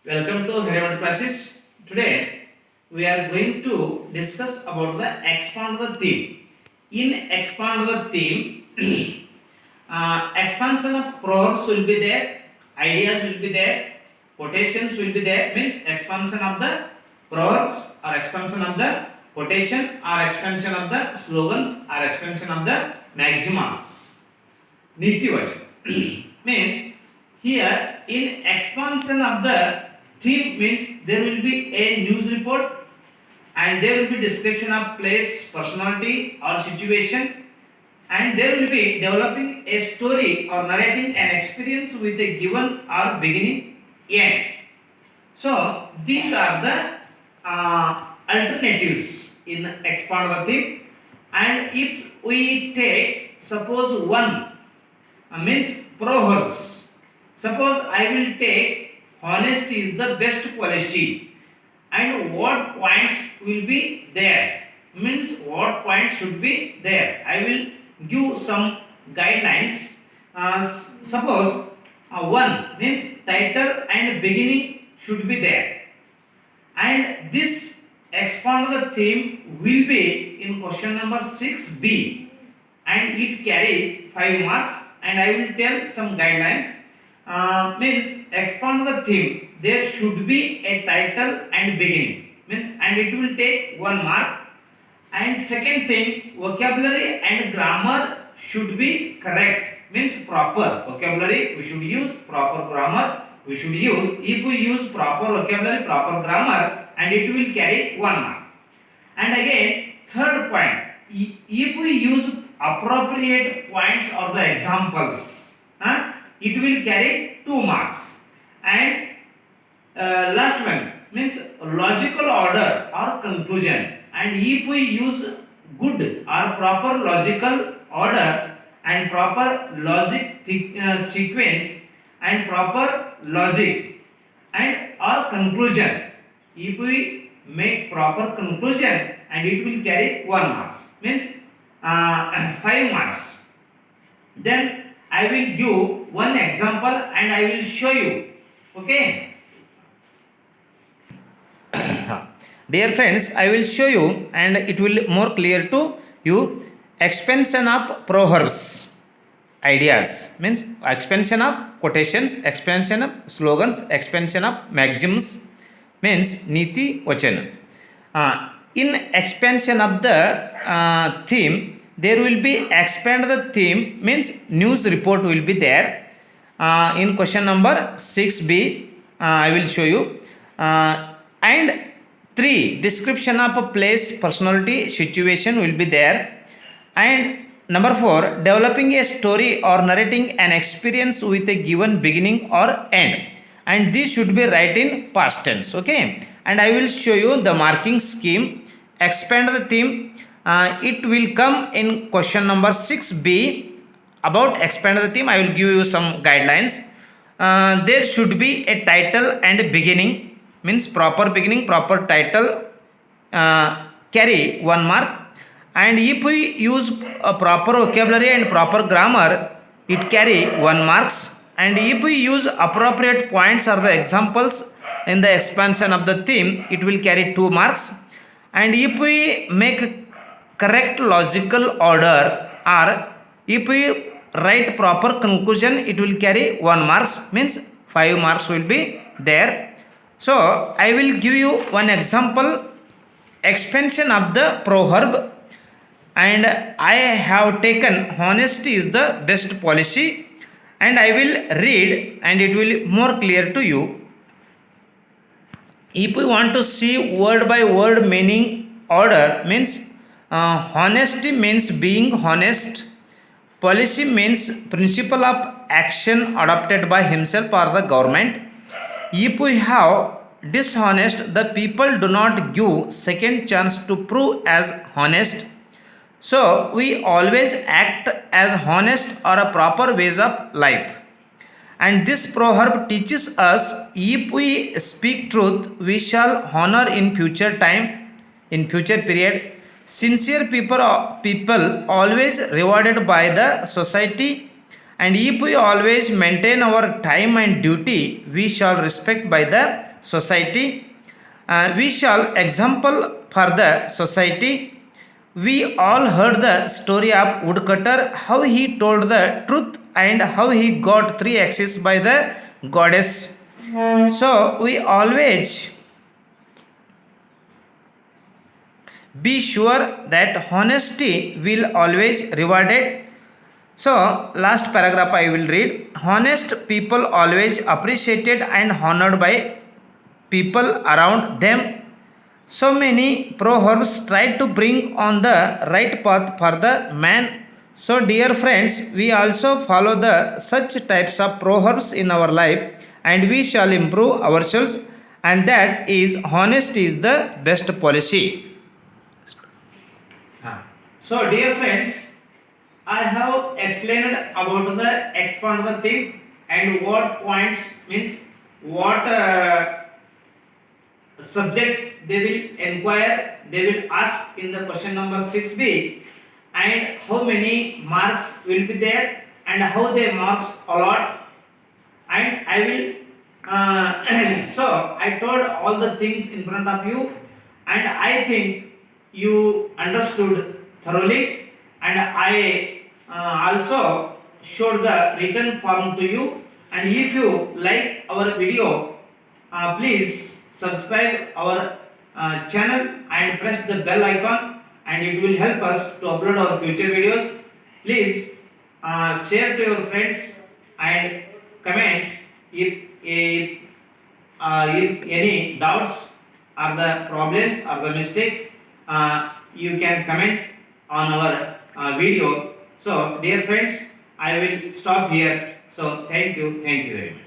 Welcome to Heritage Classes. Today we are going to discuss about the expand the theme. In expand the theme, expansion of proverbs will be there, ideas will be there, quotations will be there. Means expansion of the proverbs or expansion of the quotation or expansion of the slogans or expansion of the maxims. Niti Vachan means here in expansion of the theme means there will be a news report and there will be description of place, personality or situation, and there will be developing a story or narrating an experience with a given or beginning end. So these are the alternatives in expand the theme. And if we take suppose one means proverbs. Suppose I will take honesty is the best policy, and what points will be there, means what points should be there. I will give some guidelines. Suppose one means title and beginning should be there, and this expand the theme will be in question number 6b, and it carries 5 marks. And I will tell some guidelines. Means expand the theme, there should be a title and beginning, means, and it will take 1 mark. And second thing, vocabulary and grammar should be correct, means proper vocabulary we should use, proper grammar we should use. If we use proper vocabulary, proper grammar, and it will carry 1 mark. And again, third point, if we use appropriate points or the examples, it will carry 2 marks. And last one means logical order or conclusion, and if we use good or proper logical order and proper logic sequence and proper logic and or conclusion, if we make proper conclusion, and it will carry 1 marks, means 5 marks. Then I will give one example and I will show you. Okay. Dear friends, I will show you and it will more clear to you. Expansion of proverbs, ideas, means expansion of quotations, expansion of slogans, expansion of maxims, means niti vachan. In expansion of the theme, there will be expand the theme, means news report will be there. In question number 6b, I will show you. And 3, description of a place, personality, situation will be there. And number 4, developing a story or narrating an experience with a given beginning or end, and this should be right in past tense. Okay, and I will show you the marking scheme. Expand the theme, it will come in question number 6b. About expand the theme, I will give you some guidelines. There should be a title and a beginning, means proper beginning, proper title, carry 1 mark. And if we use a proper vocabulary and proper grammar, it carry 1 marks. And if we use appropriate points or the examples in the expansion of the theme, it will carry 2 marks. And if we make correct logical order, or if we write proper conclusion, it will carry 1 marks, means 5 marks will be there. So I will give you one example, expansion of the proverb, and I have taken honesty is the best policy, and I will read and it will more clear to you. If we want to see word by word meaning order, means honesty means being honest, policy means principle of action adopted by himself or the government. If we have dishonest, the people do not give second chance to prove as honest. So we always act as honest or a proper ways of life. And this proverb teaches us, if we speak truth, we shall honor in future time, in future period. Sincere people always rewarded by the society, And if we always maintain our time and duty, we shall respect by the society. We shall example for the society. We all heard the story of woodcutter, how he told the truth and how he got 3 axes by the goddess. So we always be sure that honesty will always rewarded. So last paragraph I will read. Honest people always appreciated and honored by people around them. So many proverbs try to bring on the right path for the man. So dear friends, we also follow the such types of proverbs in our life, and we shall improve ourselves, and that is honesty is the best policy. So dear friends, I have explained about the expand the thing and what points means what subjects they will inquire, they will ask in the question number 6b, and how many marks will be there and how they marks allot, and I will so I told all the things in front of you, and I think you understood thoroughly, and I also showed the written form to you. And if you like our video, please subscribe our channel and press the bell icon, and it will help us to upload our future videos. Please share to your friends and comment if any doubts or the problems or the mistakes, you can comment on our video. So dear friends, I will stop here. So thank you very much.